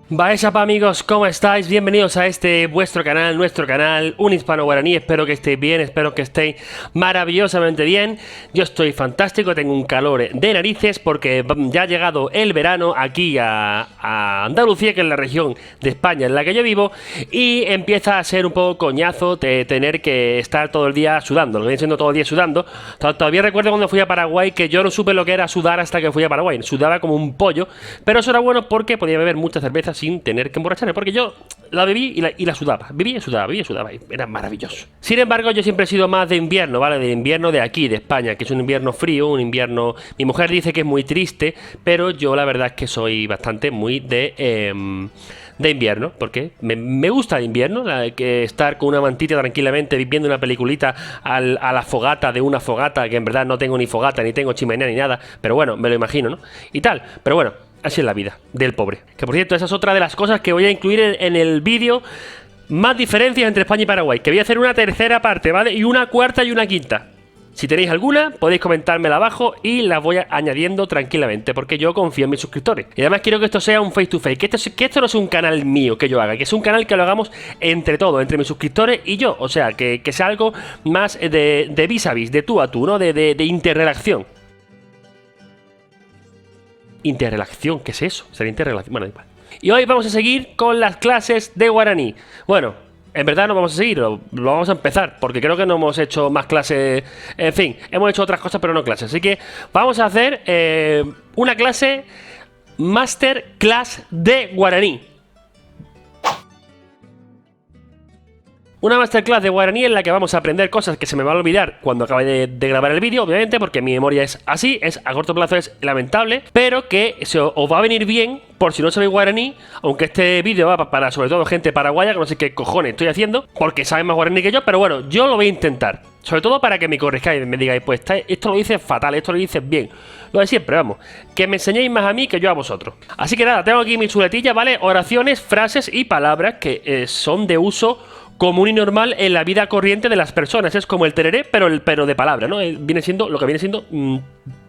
Baeshapa amigos, ¿cómo estáis? Bienvenidos a este vuestro canal, nuestro canal, un hispano guaraní. Espero que estéis bien, espero que estéis maravillosamente bien. Yo estoy fantástico, tengo un calor de narices porque ya ha llegado el verano aquí a Andalucía, que es la región de España en la que yo vivo, y empieza a ser un poco coñazo de tener que estar todo el día sudando. Lo que viene siendo todo el día sudando. Todavía recuerdo cuando fui a Paraguay que yo no supe lo que era sudar hasta que fui a Paraguay. Sudaba como un pollo, pero eso era bueno porque podía beber mucha cerveza sin tener que emborracharme, porque yo la bebí y la sudaba. Vivía y sudaba, y era maravilloso. Sin embargo, yo siempre he sido más de invierno, ¿vale? De invierno de aquí, de España, que es un invierno frío, un invierno... Mi mujer dice que es muy triste, pero yo la verdad es que soy bastante muy de invierno, porque me gusta el invierno, que estar con una mantita tranquilamente viviendo una peliculita a la fogata de una fogata, que en verdad no tengo ni fogata, ni tengo chimenea, ni nada, pero bueno, me lo imagino, ¿no? Y tal, pero bueno, así es la vida del pobre. Que por cierto, esa es otra de las cosas que voy a incluir en el vídeo. Más diferencias entre España y Paraguay, que voy a hacer una tercera parte, ¿vale? Y una cuarta y una quinta. Si tenéis alguna, podéis comentármela abajo y las voy añadiendo tranquilamente, porque yo confío en mis suscriptores. Y además quiero que esto sea un face to face, que esto no es un canal mío que yo haga, que es un canal que lo hagamos entre todos, entre mis suscriptores y yo. O sea, que sea algo más de vis a vis, de tú a tú, ¿no? De interrelación. Interrelación, ¿qué es eso? Será interrelación, bueno, igual. Y hoy vamos a seguir con las clases de guaraní. Bueno, en verdad no vamos a seguir, lo vamos a empezar, porque creo que no hemos hecho más clases. En fin, hemos hecho otras cosas, pero no clases. Así que vamos a hacer una clase Masterclass de guaraní. Una masterclass de guaraní en la que vamos a aprender cosas que se me van a olvidar cuando acabe de grabar el vídeo, obviamente, porque mi memoria es así, a corto plazo es lamentable, pero que os va a venir bien por si no sabéis guaraní, aunque este vídeo va para sobre todo gente paraguaya, que no sé qué cojones estoy haciendo, porque saben más guaraní que yo, pero bueno, yo lo voy a intentar. Sobre todo para que me corrijáis y me digáis, pues esto lo dices fatal, esto lo dices bien. Lo de siempre, vamos. Que me enseñéis más a mí que yo a vosotros. Así que nada, tengo aquí mi chuletilla, ¿vale? Oraciones, frases y palabras que son de uso común y normal en la vida corriente de las personas. Es como el tereré, pero de palabra, ¿no? Viene siendo lo que viene siendo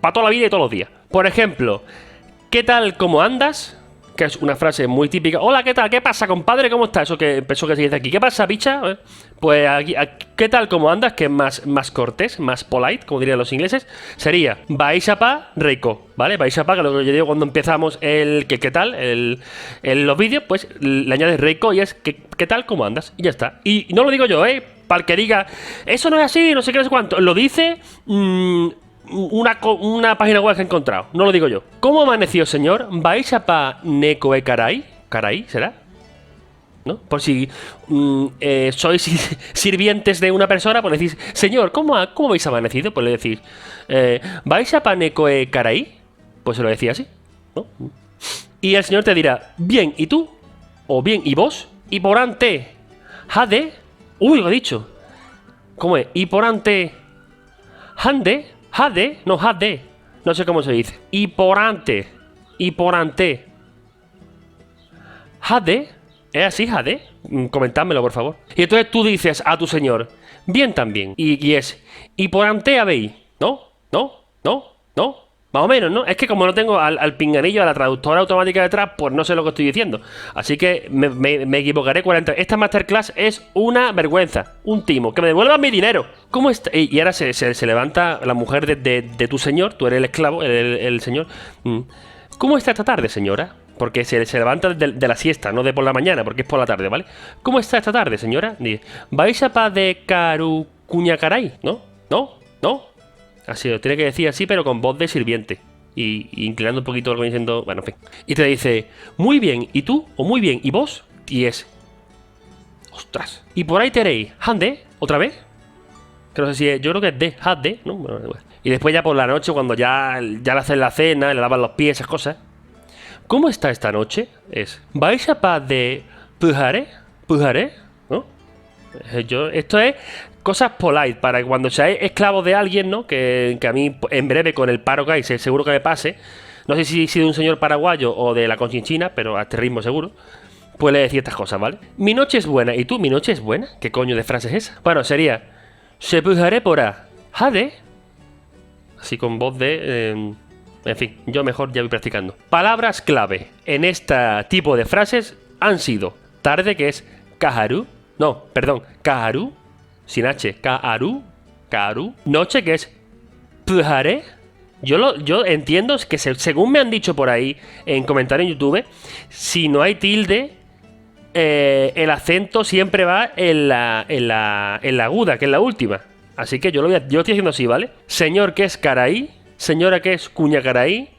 para toda la vida y todos los días. Por ejemplo, ¿qué tal, cómo andas? Que es una frase muy típica. Hola, ¿qué tal? ¿Qué pasa, compadre? ¿Cómo estás? Eso que se dice aquí. ¿Qué pasa, picha? Pues aquí, ¿qué tal, cómo andas? Que es más cortés, más polite, como dirían los ingleses. Sería Baeshapa Reiko, ¿vale? Baeshapa, que es lo que yo digo cuando empezamos ¿qué tal? Los vídeos, pues le añades Reiko y es ¿qué tal, cómo andas? Y ya está. Y no lo digo yo, para el que diga, eso no es así, no sé qué, no sé cuánto. Lo dice... una página web que he encontrado, no lo digo yo. ¿Cómo amaneció, señor? ¿Baeshapa Nekoe Karai? ¿Karai será? ¿No? Por si sois sirvientes de una persona, pues decís, señor, ¿cómo habéis amanecido? Pues le decís, ¿Baeshapa Nekoe Karai? Pues se lo decía así, ¿no? Y el señor te dirá, bien, ¿y tú? O bien, ¿y vos? Y por ante, ¿jade? Uy, lo he dicho. ¿Cómo es? Y por ante, ¿hande? Jade, no jade, no sé cómo se dice. Y por ante, jade, ¿es así, jade? Comentádmelo, por favor. Y entonces tú dices a tu señor, bien también. Y es, y por ante habéis, ¿no? Más o menos, ¿no? Es que como no tengo al pinganillo, a la traductora automática detrás, pues no sé lo que estoy diciendo. Así que me equivocaré 40. Esta masterclass es una vergüenza, un timo. ¡Que me devuelvan mi dinero! ¿Cómo está? Y ahora se levanta la mujer de tu señor, tú eres el esclavo, el señor. ¿Cómo está esta tarde, señora? Porque se levanta de la siesta, no de por la mañana, porque es por la tarde, ¿vale? ¿Cómo está esta tarde, señora? ¿Vais a pa de Caru Cuñacaray? ¿No? Así, lo tiene que decir así, pero con voz de sirviente. Y inclinando un poquito algo diciendo... Bueno, en fin. Y te dice, muy bien, ¿y tú? O muy bien, ¿y vos? Y es... Ostras. Y por ahí tenéis, ¿hande? ¿Otra vez? Que no sé si es... Yo creo que es de, ¿hande? ¿No? Bueno, y después ya por la noche, cuando ya le hacen la cena, le lavan los pies, esas cosas. ¿Cómo está esta noche? Es... ¿Vais a paz de... ¿Pujaré? ¿No? Esto es... Cosas polite, para que cuando seáis esclavos de alguien, ¿no? Que a mí, en breve, con el paro que hay, seguro que me pase. No sé si de un señor paraguayo o de la Conchinchina, pero a este ritmo seguro. Pues le decía estas cosas, ¿vale? Mi noche es buena. ¿Y tú, mi noche es buena? ¿Qué coño de frase es esa? Bueno, sería... Se pujaré por a... ¿Jade? Así con voz de... En fin, yo mejor ya voy practicando. Palabras clave en este tipo de frases han sido tarde, que es kaharu. No, perdón, kaharu. Sin H, kaharu. Kaharu. Noche, que es puhare. Yo entiendo que según me han dicho por ahí en comentarios en YouTube, si no hay tilde, el acento siempre va en la aguda, que es la última. Así que yo lo estoy haciendo así, ¿vale? Señor, que es caraí. Señora, que es cuñacaraí.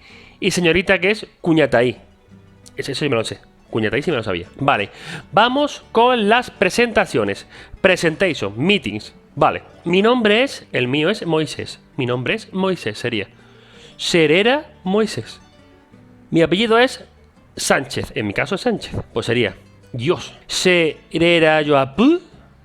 Y señorita, que es cuñataí. Eso sí me lo sé. Cuñataí sí me lo sabía. Vale, vamos con las presentaciones. Presentation, meetings. Vale, mi nombre es... El mío es Moisés. Mi nombre es Moisés, sería Serera Moisés. Mi apellido es Sánchez. En mi caso es Sánchez. Pues sería Dios. Serera Joapu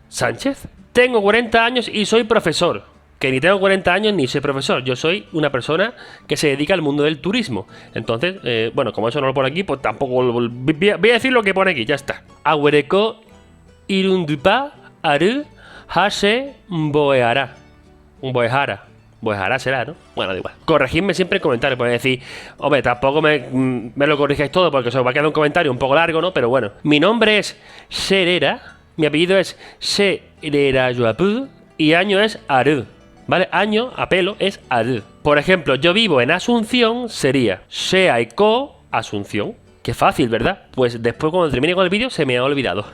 Sánchez. Tengo 40 años y soy profesor. Que ni tengo 40 años ni soy profesor. Yo soy una persona que se dedica al mundo del turismo. Entonces, bueno, como eso no lo pone aquí, pues tampoco voy a decir lo que pone aquí, ya está. Aguereko irundupa aru hase boehara. Boehara será, ¿no? Bueno, da igual. Corregidme siempre en comentarios. Podéis decir, hombre, tampoco me lo corrijáis todo porque se os va a quedar un comentario un poco largo, ¿no? Pero bueno. Mi nombre es Serera. Mi apellido es Serera Joapu. Y año es Aru. ¿Vale? Año, a pelo, es Aru. Por ejemplo, yo vivo en Asunción, sería Seaiko Asunción. Qué fácil, ¿verdad? Pues después cuando termine con el vídeo se me ha olvidado.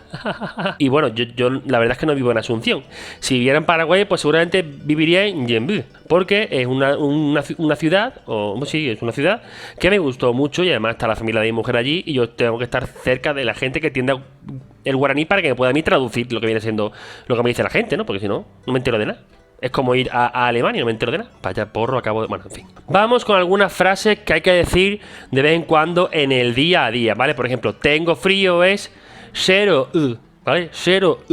Y bueno, yo la verdad es que no vivo en Asunción. Si viviera en Paraguay, pues seguramente viviría en Yenbu. Porque es una ciudad, o sí, es una ciudad que me gustó mucho y además está la familia de mi mujer allí y yo tengo que estar cerca de la gente que entienda el guaraní para que me pueda a mí traducir lo que viene siendo lo que me dice la gente, ¿no? Porque si no, no me entero de nada. Es como ir a Alemania, no me entero de nada. Vaya porro, acabo de... Bueno, en fin. Vamos con algunas frases que hay que decir de vez en cuando en el día a día, ¿vale? Por ejemplo, tengo frío es cero, ¿vale? Cero,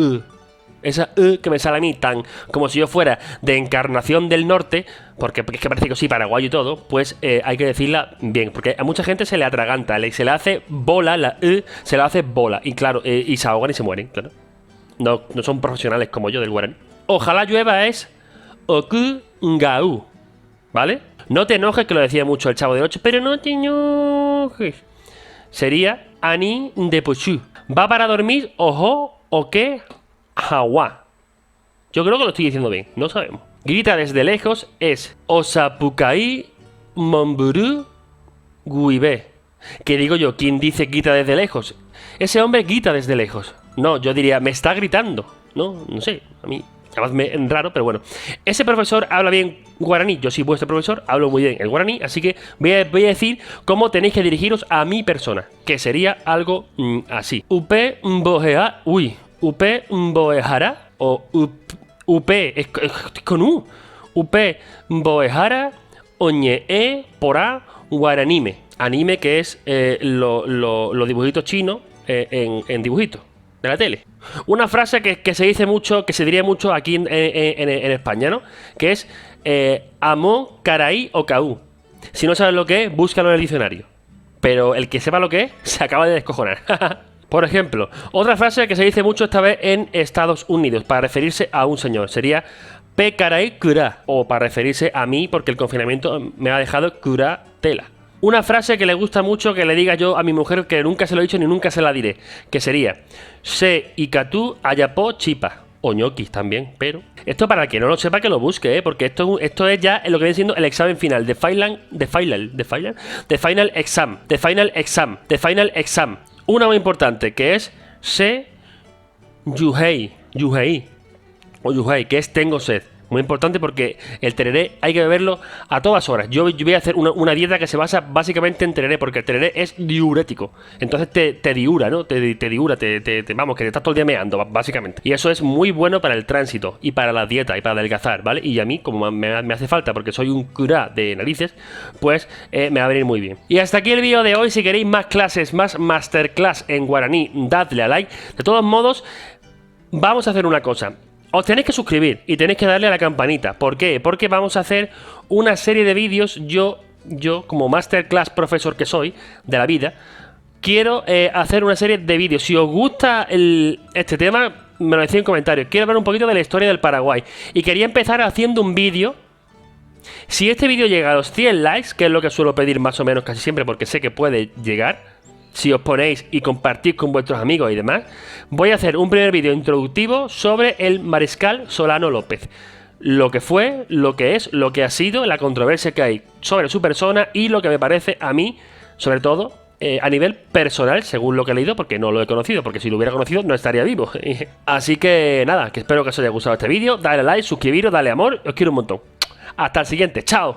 esa que me sale a mí tan como si yo fuera de Encarnación del Norte, porque es que parece que sí, paraguayo y todo, pues hay que decirla bien, porque a mucha gente se le atraganta, se le hace bola, la se le hace bola, y claro, y se ahogan y se mueren, claro. No son profesionales como yo del guaraní. Ojalá llueva es Oku Ngau, ¿vale? No te enojes, que lo decía mucho el Chavo del 8, pero no te enojes. Sería Ani de Pochu. Va para dormir, ojo, o qué, Hawa. Yo creo que lo estoy diciendo bien, no sabemos. Grita desde lejos es Osapukai Momburu Guibe. ¿Qué digo yo? ¿Quién dice grita desde lejos? Ese hombre grita desde lejos. No, yo diría, me está gritando. No sé, a mí... llamadme raro, pero bueno. Ese profesor habla bien guaraní. Yo soy vuestro profesor, hablo muy bien el guaraní. Así que voy a decir cómo tenéis que dirigiros a mi persona. Que sería algo así. Upe mbohea. Uy. Upe mboehara. O upe. Es con U. Upe mboehara. Oñe porá guaranime. Anime, que es los dibujitos chinos en dibujitos de la tele. Una frase que se dice mucho, que se diría mucho aquí en España, ¿no? Que es amo, caraí o caú. Si no sabes lo que es, búscalo en el diccionario. Pero el que sepa lo que es, se acaba de descojonar. Por ejemplo, otra frase que se dice mucho esta vez en Estados Unidos para referirse a un señor sería pe caraí cura, o para referirse a mí porque el confinamiento me ha dejado cura tela. Una frase que le gusta mucho que le diga yo a mi mujer, que nunca se lo he dicho ni nunca se la diré, que sería se ikatu ayapo chipa. O ñoquis también, pero... Esto para el que no lo sepa que lo busque, porque esto es ya lo que viene siendo el examen final, the final exam. Una muy importante, que es se yuhei, o yuhei, que es tengo sed. Muy importante porque el tereré hay que beberlo a todas horas. Yo voy a hacer una dieta que se basa básicamente en tereré, porque el tereré es diurético. Entonces te diura, ¿no? Te diura, vamos, que te estás todo el día meando, básicamente. Y eso es muy bueno para el tránsito y para la dieta y para adelgazar, ¿vale? Y a mí, como me hace falta porque soy un cura de narices, pues me va a venir muy bien. Y hasta aquí el vídeo de hoy. Si queréis más clases, más masterclass en guaraní, dadle a like. De todos modos, vamos a hacer una cosa. Os tenéis que suscribir y tenéis que darle a la campanita. ¿Por qué? Porque vamos a hacer una serie de vídeos. Yo como masterclass profesor que soy de la vida, quiero hacer una serie de vídeos. Si os gusta este tema, me lo decís en comentarios. Quiero hablar un poquito de la historia del Paraguay. Y quería empezar haciendo un vídeo Si este vídeo llega a los 100 likes, que es lo que suelo pedir más o menos casi siempre porque sé que puede llegar, si os ponéis y compartís con vuestros amigos y demás, voy a hacer un primer vídeo introductivo sobre el mariscal Solano López. Lo que fue, lo que es, lo que ha sido, la controversia que hay sobre su persona y lo que me parece a mí, sobre todo, a nivel personal, según lo que he leído, porque no lo he conocido, porque si lo hubiera conocido no estaría vivo. Así que nada, que espero que os haya gustado este vídeo. Dale like, suscribiros, dale amor, os quiero un montón. Hasta el siguiente, chao.